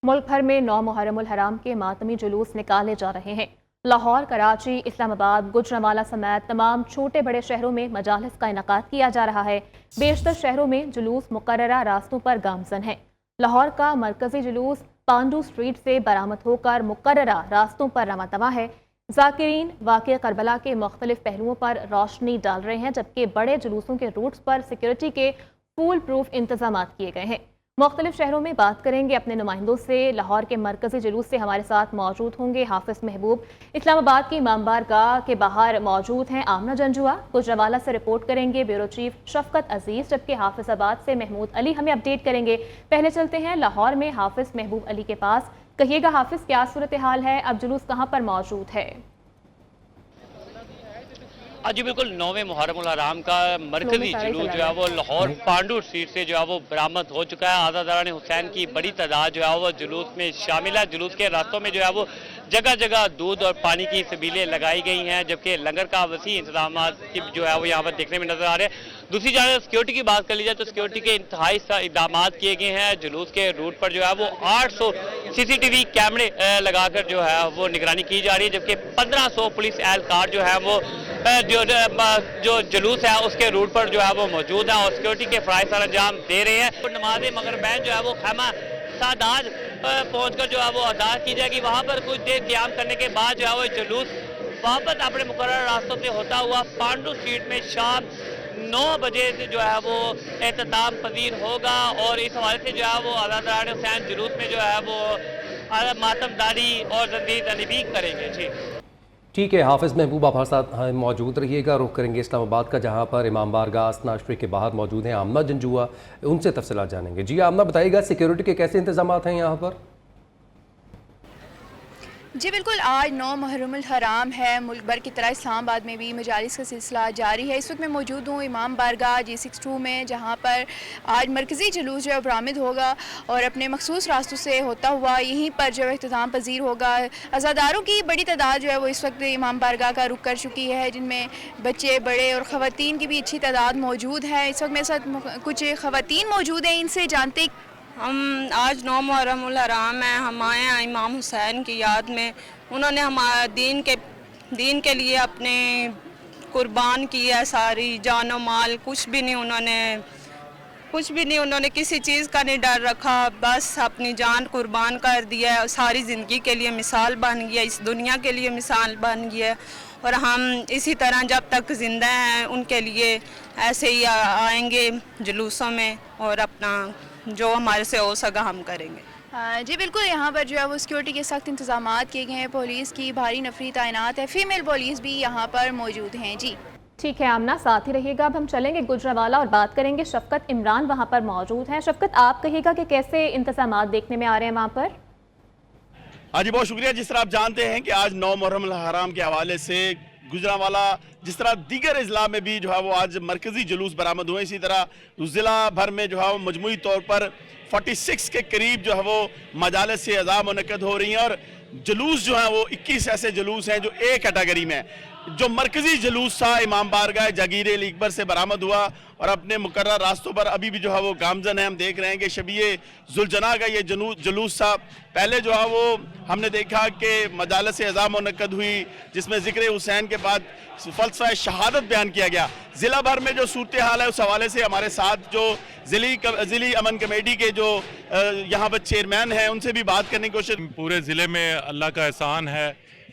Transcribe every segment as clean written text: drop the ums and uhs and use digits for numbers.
मुल्क भर में 9 मुहर्रमुल हराम के मातमी जुलूस निकाले जा रहे हैं। लाहौर, कराची, इस्लामाबाद, गुजरांवाला समेत तमाम छोटे बड़े शहरों में मजालिस का इनकाद किया जा रहा है। बेशतर शहरों में जुलूस मुकर्ररा रास्तों पर गामजन है। लाहौर का मरकजी जुलूस पांडू स्ट्रीट से बरामद होकर मुकर्ररा रास्तों पर रवाना है। ज़ाकिरीन वाक़या करबला के मुख्तलिफ पहलुओं पर रोशनी डाल रहे हैं, जबकि बड़े जुलूसों के रूट्स पर सिक्योरिटी के फूल प्रूफ इंतजाम किए गए हैं। मुख्तलिफ शहरों में बात करेंगे अपने नुमाइंदों से। लाहौर के मरकजी जुलूस से हमारे साथ मौजूद होंगे हाफिज महबूब। इस्लामाबाद की इमाम बारगाह के बाहर मौजूद हैं आमना जंजुआ। गुजरांवाला से रिपोर्ट करेंगे ब्यूरो चीफ शफकत अजीज, जबकि हाफिजाबाद से महमूद अली हमें अपडेट करेंगे। पहले चलते हैं लाहौर में हाफिज महबूब अली के पास। कहिएगा हाफिज, क्या सूरत हाल है, अब जुलूस कहाँ पर मौजूद है? जी बिल्कुल, 9वें मुहर्रमुल हराम का मरकजी जुलूस जो है वो लाहौर पांडू स्ट्रीट से जो है वो बरामद हो चुका है। आज़ादारान हुसैन की बड़ी तादाद जो है वो जुलूस में शामिल है। जुलूस के रास्तों में जो है वो जगह जगह दूध और पानी की सबीलें लगाई गई हैं, जबकि लंगर का वसी इंतजाम जो है वो यहाँ पर देखने में नजर आ रहे हैं। दूसरी जानब सिक्योरिटी की बात कर ली जाए तो सिक्योरिटी के इंतहाई इकदाम किए गए हैं। जुलूस के रूट पर जो है वो 800 CCTV कैमरे लगाकर जो है वो निगरानी की जा रही है, जबकि 1500 पुलिस एहलकार जो है वो जो जुलूस है उसके रूट पर जो है वो मौजूद है और सिक्योरिटी के फराइज सर अंजाम दे रहे हैं। तो नमाज मगरिबैन जो है वो खैमा सादात पहुंचकर जो है वो अदा की जाएगी। वहां पर कुछ देर क्याम करने के बाद जो है वो जुलूस वापस अपने मुकर्रर रास्तों से होता हुआ पांडू स्ट्रीट में शाम 9 बजे से जो है वो एहतमाम पजीर होगा और इस हवाले से जो है वो आज़ादारान हुसैन जुलूस में जो है वो मातमदारी और जंजीर तनबीह करेंगे। जी ठीक है हाफिज़ महबूब, आप हमारे साथ मौजूद रहिएगा। रुख करेंगे इस्लामाबाद का, जहाँ पर इमाम बारगाह असना स्ट्रीट के बाहर मौजूद हैं आमना जंजुआ, उनसे तफसीलात जानेंगे। जी आमना, बताइएगा सिक्योरिटी के कैसे इंतजाम हैं यहाँ पर? जी बिल्कुल, आज 9 मुहर्रमुल हराम है। मुल्क भर की तरह इस्लामाबाद में भी मजालिस का सिलसिला जारी है। इस वक्त मैं मौजूद हूँ इमाम बारगाह G62 में, जहाँ पर आज मरकज़ी जुलूस जो है बरामद होगा और अपने मखसूस रास्तों से होता हुआ यहीं पर जो है इख्तिताम पजीर होगा। अज़ादारों की बड़ी तादाद जो है वो इस वक्त इमाम बारगाह का रुख कर चुकी है, जिनमें बच्चे, बड़े और ख़वातीन की भी अच्छी तादाद मौजूद है। इस वक्त मेरे साथ कुछ ख़वातीन मौजूद हैं, इनसे जानते। हम आज 9 मुहर्रमुल हराम है, हम आए हैं इमाम हुसैन की याद में। उन्होंने हमारे दीन के लिए अपने कुर्बान किया है, सारी जान और माल, कुछ भी नहीं उन्होंने किसी चीज़ का नहीं डर रखा, बस अपनी जान कुर्बान कर दिया है। सारी ज़िंदगी के लिए मिसाल बन गया, इस दुनिया के लिए मिसाल बन गया और हम इसी तरह जब तक ज़िंदा हैं उनके लिए ऐसे ही आएंगे जुलूसों में और अपना जो हमारे से हो सका हम करेंगे। जी बिल्कुल, यहाँ पर जो है वो सिक्योरिटी के सख्त इंतजाम किए गए हैं। पुलिस की भारी नफरी तैनात है, फीमेल पुलिस भी यहाँ पर मौजूद हैं। जी ठीक है आमना, साथ ही रहिएगा। अब हम चलेंगे गुजरांवाला और बात करेंगे शफकत इमरान वहाँ पर मौजूद हैं। शफकत, आप कहिएगा कि कैसे इंतजाम देखने में आ रहे हैं वहाँ पर? हाँ जी, बहुत शुक्रिया। जिस तरह आप जानते हैं कि आज 9 मुहर्रमुल हराम के हवाले से गुजरांवाला, जिस तरह दीगर अजला में भी जो है वो आज मरकजी जुलूस बरामद हुए, इसी तरह ज़िला भर में जो है वो मजमूई तौर पर 46 के करीब जो है वो मजालिस से अज़ा मुनक़द हो रही हैं और जुलूस जो है वो 21 ऐसे जुलूस हैं जो ए कैटेगरी में हैं। जो मरकजी जुलूस था इमाम बारगाह जागीर अली अकबर से बरामद हुआ और अपने मुकर्रर रास्तों पर अभी भी जो है वो गामजन है। हम देख रहे हैं कि शबीए जुलजना का ये जुलूस था। पहले जो है वो हमने देखा कि मजालिस से अज़ा मुनक़द हुई, जिसमें ज़िक्र हुसैन के बाद फ़लसफ़ा शहादत बयान किया गया। ज़िला भर में जो सूरत हाल है उस हवाले से हमारे साथ जो ज़िली अमन कमेटी के जो यहाँ पर चेयरमैन हैं उनसे भी बात करने की कोशिश। पूरे ज़िले में अल्लाह का एहसान है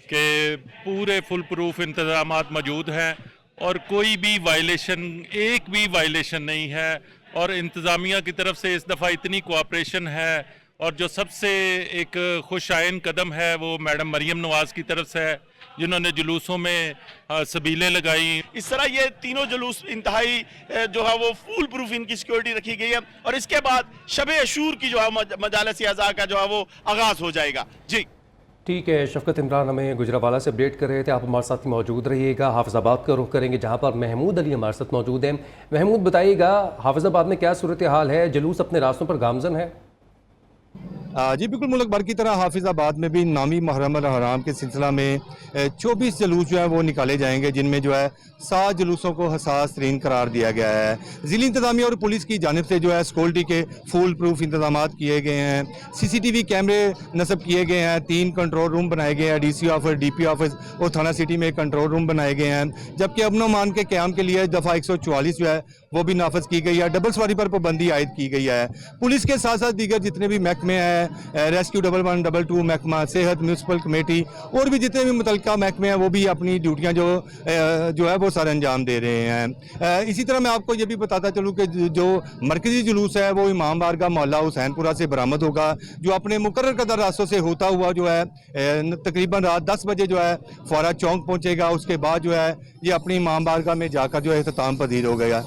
कि पूरे फुल प्रूफ इंतज़ामात मौजूद हैं और कोई भी वायलेशन, एक भी वायलेशन नहीं है और इंतज़ामिया की तरफ से इस दफ़ा इतनी कोऑपरेशन है। और जो सबसे एक खुश आइन कदम है वो मैडम मरियम नवाज़ की तरफ से है, जिन्होंने जुलूसों में सबीलें लगाई। इस तरह ये तीनों जुलूस इंतहाई जो है वो फुल प्रूफ इनकी सिक्योरिटी रखी गई है और इसके बाद शब अशूर की जो है मजालिस अज़ा का जो है वो आगाज़ हो जाएगा। जी ठीक है, शफकत इमरान हमें गुजरांवाला से अपडेट कर रहे थे। आप हमारे साथ मौजूद रहिएगा। हाफिज़ाबाद का रुख करेंगे, जहाँ पर महमूद अली हमारे साथ मौजूद हैं। महमूद, बताइएगा हाफिज़ाबाद में क्या सूरत हाल है, जुलूस अपने रास्तों पर गामजन है? जी बिल्कुल, मुल्क भर की तरह हाफिज़ाबाद में भी नामी मुहर्रम हराम के सिलसिला में 24 जुलूस जो है वो निकाले जाएंगे, जिनमें जो है 7 जुलूसों को हसास तरीन करार दिया गया है। ज़िली इंतज़ामिया और पुलिस की जानिब से जो है सिक्योरिटी के फुल प्रूफ इंतजाम किए गए हैं। CCTV कैमरे नस्ब किए गए हैं। 3 कंट्रोल रूम बनाए गए हैं। DC ऑफिस, DP ऑफिस और थाना सिटी में कंट्रोल रूम बनाए गए हैं। जबकि अमन अमान के क़याम के लिए दफ़ा 144 जो है वो भी नाफज की गई है। डबल सवारी पर पाबंदी आयद की गई है। पुलिस के साथ साथ दीगर जितने भी महकमे हैं, रेस्क्यू 11, 22 महकमा सेहत, म्यूनसिपल कमेटी और भी जितने भी मुतल्लिका महकमे हैं वो भी अपनी ड्यूटियां जो है वो सर अंजाम दे रहे हैं। इसी तरह मैं आपको ये भी बताता चलूँ कि जो मरकजी जुलूस है वो इमाम बारगाह मोहल्ला हुसैनपुरा से बरामद होगा, जो अपने मुकर्रर कदर रास्तों से होता हुआ जो है तकरीबन रात 10 बजे जो है फौरा चौक पहुँचेगा। उसके बाद जो है ये अपनी इमाम बारगाह में जाकर जो है इख्तिताम पजीर हो गया।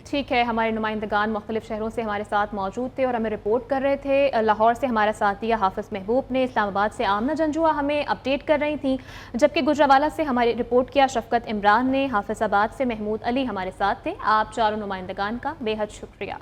ठीक है, हमारे नुमाइंदगान मुख्तलिफ शहरों से हमारे साथ मौजूद थे और हमें रिपोर्ट कर रहे थे। लाहौर से हमारा साथ दिया हाफिज़ महबूब ने, इस्लामाबाद से आमना जंजुआ हमें अपडेट कर रही थी, जबकि गुजरावाला से हमारी रिपोर्ट किया शफकत इमरान ने, हाफिज़ाबाद से महमूद अली हमारे साथ थे। आप चारों नुमाइंदगान का बेहद शुक्रिया।